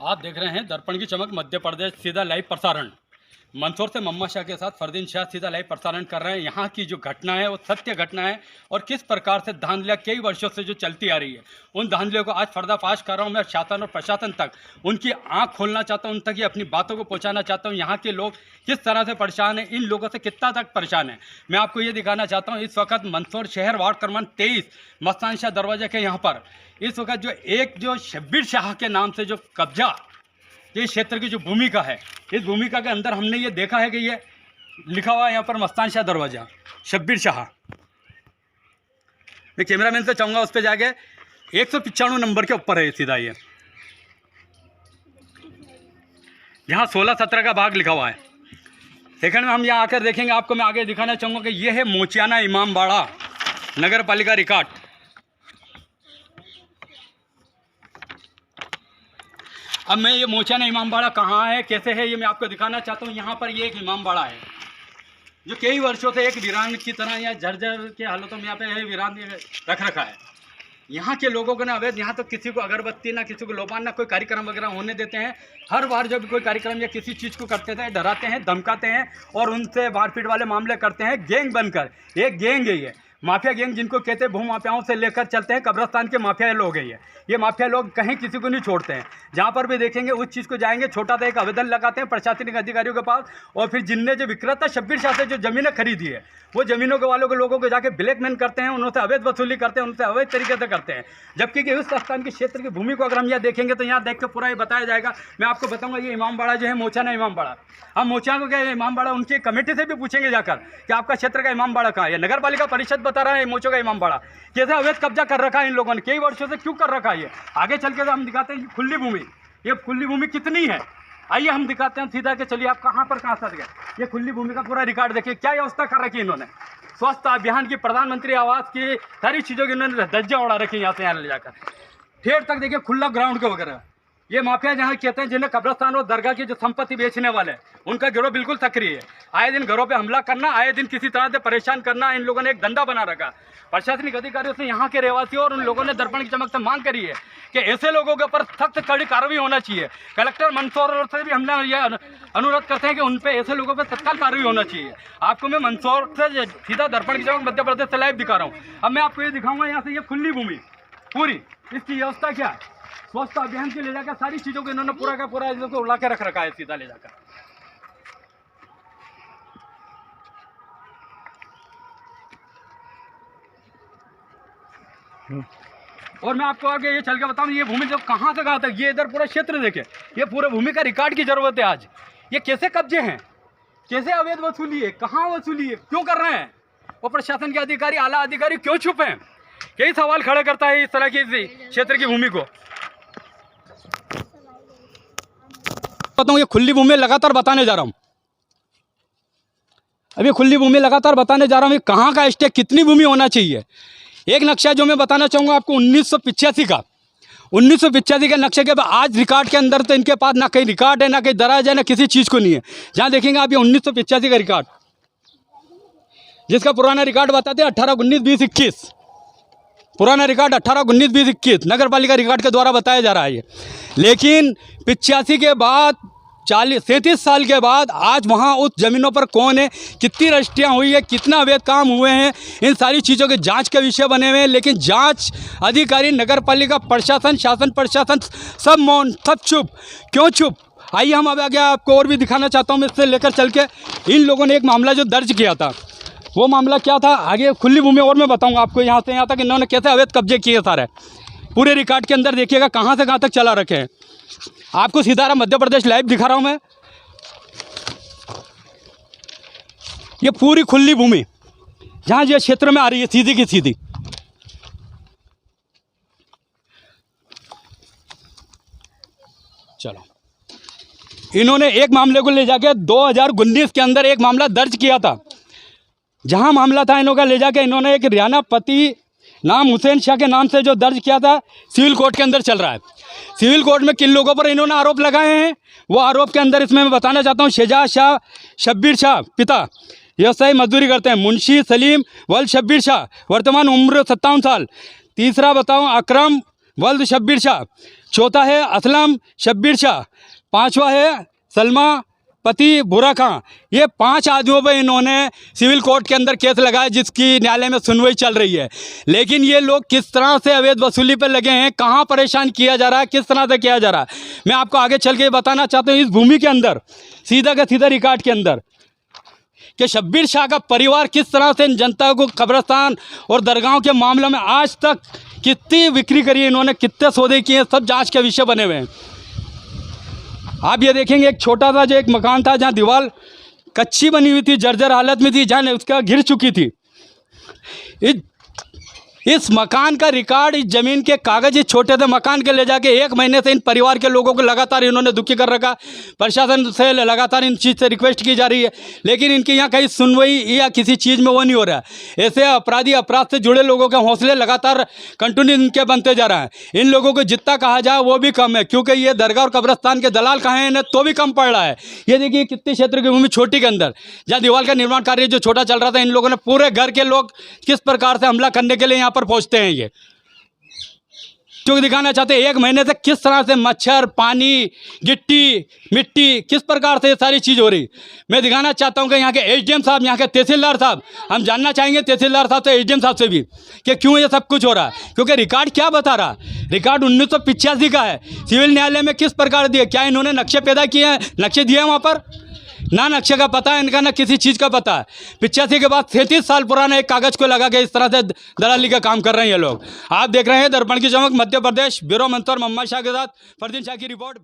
आप देख रहे हैं दर्पण की चमक मध्य प्रदेश सीधा लाइव प्रसारण। मंदसौर से मोहम्मद शाह के साथ फरदीन शाह सीधा लाइव प्रसारण कर रहे हैं। यहाँ की जो घटना है वो सत्य घटना है और किस प्रकार से धांधलियाँ कई वर्षों से जो चलती आ रही है उन धांधलियों को आज पर्दाफाश कर रहा हूँ मैं। शासन और प्रशासन तक उनकी आंख खोलना चाहता हूँ, उन तक ही अपनी बातों को पहुँचाना चाहता हूँ। यहाँ के लोग किस तरह से परेशान हैं, इन लोगों से कितना तक परेशान है मैं आपको ये दिखाना चाहता हूँ। इस वक्त मंदसौर शहर वार्ड क्रमांक 23 मस्तान शाह दरवाजे के यहाँ पर इस वक्त जो शब्बीर शाह के नाम से जो कब्जा इस क्षेत्र की जो भूमिका है, इस भूमिका के अंदर हमने ये देखा है कि ये लिखा हुआ है यहाँ पर मस्तान शाह दरवाजा शब्बीर शाह। मैं कैमरामैन से चाहूँगा उस पर जाके 195 नंबर के ऊपर है सीधा ये, यहाँ 16-17 का भाग लिखा हुआ है। सेकंड में हम यहाँ आकर देखेंगे, आपको मैं आगे दिखाना चाहूँगा कि ये है मोचियाना इमामबाड़ा नगर पालिका रिकॉर्ड। अब मैं ये मोचियाना इमामबाड़ा कहाँ है, कैसे है, ये मैं आपको दिखाना चाहता हूँ। यहाँ पर ये एक इमामबाड़ा है जो कई वर्षों से एक वीरान की तरह या जर्जर के हालतों में यहाँ पे वीरान रख रखा है। यहाँ के लोगों को ना अवैध, यहाँ तो किसी को अगरबत्ती ना किसी को लोपान ना कोई कार्यक्रम वगैरह होने देते हैं। हर बार जब कोई कार्यक्रम या किसी चीज़ को करते थे डराते हैं, धमकाते हैं और उनसे मारपीट वाले मामले करते हैं। गैंग बनकर एक गैंग है ये माफिया गैंग, जिनको कहते हैं भू माफियाओं से लेकर चलते हैं कब्रिस्तान के माफिया लोग हैं ये माफिया लोग कहीं किसी को नहीं छोड़ते हैं। जहाँ पर भी देखेंगे उस चीज़ को जाएंगे, छोटा सा एक आवेदन लगाते हैं प्रशासनिक अधिकारियों के पास और फिर जिनने जो विक्रेता शब्बीर शाह से जो ज़मीनें खरीदी है वो ज़मीनों के वालों के लोगों को जाके ब्लैकमेल करते हैं, उनसे अवैध वसूली करते हैं, उनसे अवैध तरीके से करते हैं। जबकि कि उस स्थान के क्षेत्र की भूमि को अगर हम यहाँ देखेंगे तो यहाँ देख के पूरा ये बताया जाएगा। मैं आपको बताऊंगा ये इमामबाड़ा जो है मोचियाना इमामबाड़ा, हम मोचिया को क्या इमामबाड़ा उनकी कमेटी से भी पूछेंगे जाकर कि आपका क्षेत्र का इमामबाड़ा कहाँ है। नगर पालिका परिषद बता रहा है मोचो का इमामबाड़ा कैसे अवैध कब्जा कर रखा है इन लोगों ने, कई वर्षों से क्यों कर रखा है। ये आगे चल के हम दिखाते हैं खुली भूमि, ये खुली भूमि कितनी है आइए हम दिखाते हैं सीधा के। चलिए आप कहाँ सट गए, ये खुली भूमि का पूरा रिकॉर्ड देखिए क्या व्यवस्था कर रखी है इन्होंने। स्वास्थ्य अभियान की, प्रधानमंत्री आवास की, सारी चीज़ों की इन्होंने धज्जियाँ उड़ा रखी यहाँ से यहाँ ले जाकर ठेठ तक देखिए खुला ग्राउंड के वगैरह। ये माफिया जहाँ कहते हैं जिन्हें कब्रिस्तान और दरगाह की जो संपत्ति बेचने वाले उनका गिरोह बिल्कुल सक्रिय है। आए दिन घरों पे हमला करना, आए दिन किसी तरह से परेशान करना, इन लोगों ने एक धंधा बना रखा। प्रशासनिक अधिकारियों से यहाँ के रहवासियों और उन लोगों ने दर्पण की चमक से मांग करी है कि ऐसे लोगों के ऊपर सख्त कड़ी कार्रवाई होना चाहिए। कलेक्टर मंदसौर से भी हमने यह अनुरोध करते हैं कि उन पर ऐसे लोगों पर तत्काल कार्रवाई होना चाहिए। आपको मैं मंदसौर से सीधा दर्पण की चमक मध्य प्रदेश से लाइव दिखा रहा हूँ। अब मैं आपको ये दिखाऊंगा यहाँ से ये खुली भूमि पूरी, इसकी व्यवस्था क्या है। स्वास्थ्य अभियान के ले जाकर सारी चीज़ों को इन्होंने पूरा का पूरा इसको उड़ा के रख रखा है सीधा ले जाकर। और मैं आपको आगे ये चल के बताऊं ये भूमि जो कहाँ से कहाँ तक, ये इधर पूरा क्षेत्र देखे, ये पूरे भूमि का रिकॉर्ड की जरूरत है आज। ये कैसे कब्जे हैं, कैसे अवैध वसूली है, कहाँ वसूली है, क्यों कर रहे हैं, और प्रशासन के अधिकारी आला अधिकारी क्यों चुप हैं। यही सवाल खड़ा करता है इस तरह की क्षेत्र की भूमि को। बताऊँ ये खुली भूमि लगातार बताने जा रहा हूँ, अभी खुली भूमि लगातार बताने जा रहा हूँ। ये कहाँ का स्टेक, कितनी भूमि होना चाहिए। एक नक्शा जो मैं बताना चाहूँगा आपको 1985 का, 1985 के नक्शे के बाद आज रिकॉर्ड के अंदर तो इनके पास ना कहीं रिकॉर्ड है, ना कहीं दराज है, ना किसी चीज़ को नहीं है। जहाँ देखेंगे आप ये 1985 का रिकॉर्ड, जिसका पुराना रिकॉर्ड बताते हैं 18-19-20-21, पुराना रिकॉर्ड 18-19-20-21 नगर पालिका रिकॉर्ड के द्वारा बताया जा रहा है ये। लेकिन 85 के बाद 37 साल के बाद आज वहाँ उस ज़मीनों पर कौन है, कितनी रजिस्ट्रियाँ हुई है, कितना अवैध काम हुए हैं, इन सारी चीज़ों के जांच के विषय बने हुए हैं। लेकिन जांच अधिकारी, नगर पालिका प्रशासन, शासन प्रशासन सब मौन, सब चुप। क्यों चुप, आइए हम अब आगे आपको और भी दिखाना चाहता हूँ। मैं इससे लेकर चल के इन लोगों ने एक मामला जो दर्ज किया था, वो मामला क्या था आगे खुली भूमि और मैं बताऊँगा आपको। यहाँ से यहाँ तक इन्होंने कैसे अवैध कब्जे किए सारे, पूरे रिकॉर्ड के अंदर देखिएगा कहाँ से कहाँ तक चला रखे हैं। आपको सीधा मध्य प्रदेश लाइव दिखा रहा हूं मैं। ये पूरी खुली भूमि जहां ये क्षेत्र में आ रही है सीधी की सीधी। चलो, इन्होंने एक मामले को ले जाके 2019 के अंदर एक मामला दर्ज किया था। जहां मामला था इन्हों का ले जाके इन्होंने एक रियाना पति नाम हुसैन शाह के नाम से जो दर्ज किया था, सिविल कोर्ट के अंदर चल रहा है। सिविल कोर्ट में किन लोगों पर इन्होंने आरोप लगाए हैं, वो आरोप के अंदर इसमें मैं बताना चाहता हूँ। शहजाद शाह शब्बीर शाह पिता, व्यवसायी मजदूरी करते हैं। मुंशी सलीम वल्द शब्बीर शाह, वर्तमान उम्र 57 साल। तीसरा बताऊँ अकरम वल्द शब्बीर शाह, चौथा है असलम शब्बीर शाह, पांचवा है सलमा पति बुरा खां। ये 5 आदमियों पर इन्होंने सिविल कोर्ट के अंदर केस लगाया जिसकी न्यायालय में सुनवाई चल रही है। लेकिन ये लोग किस तरह से अवैध वसूली पर लगे हैं, कहाँ परेशान किया जा रहा है, किस तरह से किया जा रहा है, मैं आपको आगे चल के बताना चाहता हूँ। इस भूमि के अंदर सीधा का सीधा रिकॉर्ड के अंदर कि शब्बीर शाह का परिवार किस तरह से इन जनता को कब्रिस्तान और दरगाहों के मामलों में आज तक कितनी बिक्री करी है इन्होंने, कितने सौदे किए हैं, सब जांच के विषय बने हुए हैं। आप ये देखेंगे एक छोटा सा जो एक मकान था जहाँ दीवार कच्ची बनी हुई थी, जर्जर हालत में थी, जहाँ उसका घिर चुकी थी। इस मकान का रिकॉर्ड, इस ज़मीन के कागज़, इस छोटे से मकान के ले जाके 1 महीने से इन परिवार के लोगों को लगातार इन्होंने दुखी कर रखा। प्रशासन से लगातार इन चीज़ से रिक्वेस्ट की जा रही है, लेकिन इनके यहाँ कहीं सुनवाई या किसी चीज़ में वो नहीं हो रहा है। ऐसे अपराधी, अपराध से जुड़े लोगों के हौसले लगातार कंटिन्यू इनके बनते जा रहे हैं। इन लोगों को जितना कहा जाए वो भी कम है, क्योंकि ये दरगाह और कब्रस्तान के दलाल कहाँ हैं इन्हें तो भी कम पड़ रहा है। ये देखिए कितने क्षेत्र की भूमि छोटी के अंदर जहाँ दीवार का निर्माण कार्य जो छोटा चल रहा था, इन लोगों ने पूरे घर के लोग किस प्रकार से हमला करने के लिए यहाँ पर पहुँचते हैं। ये जो दिखाना चाहते हैं 1 महीने से किस तरह से मच्छर, पानी, गिट्टी, मिट्टी, किस प्रकार से ये सारी चीज़ हो रही। मैं दिखाना चाहता हूं कि यहाँ के एसडीएम साहब, यहाँ के तहसीलदार साहब, हम जानना चाहेंगे तहसीलदार साहब से, एसडीएम साहब से भी कि क्यों ये सब कुछ हो रहा है। क्योंकि रिकॉर्ड क्या बता रहा, रिकॉर्ड 1985 का है। सिविल न्यायालय में किस प्रकार दिए, क्या इन्होंने नक्शे पैदा किए हैं, नक्शे दिए हैं वहाँ पर? ना नक्शे का पता है इनका, ना किसी चीज़ का पता है। 85 के बाद 33 साल पुराना एक कागज़ को लगा के इस तरह से दलाली का काम कर रहे हैं ये लोग। आप देख रहे हैं दर्पण की चमक, मध्य प्रदेश, ब्यूरो मंसूर मोहम्मद शाह के साथ फरदीन शाह की रिपोर्ट।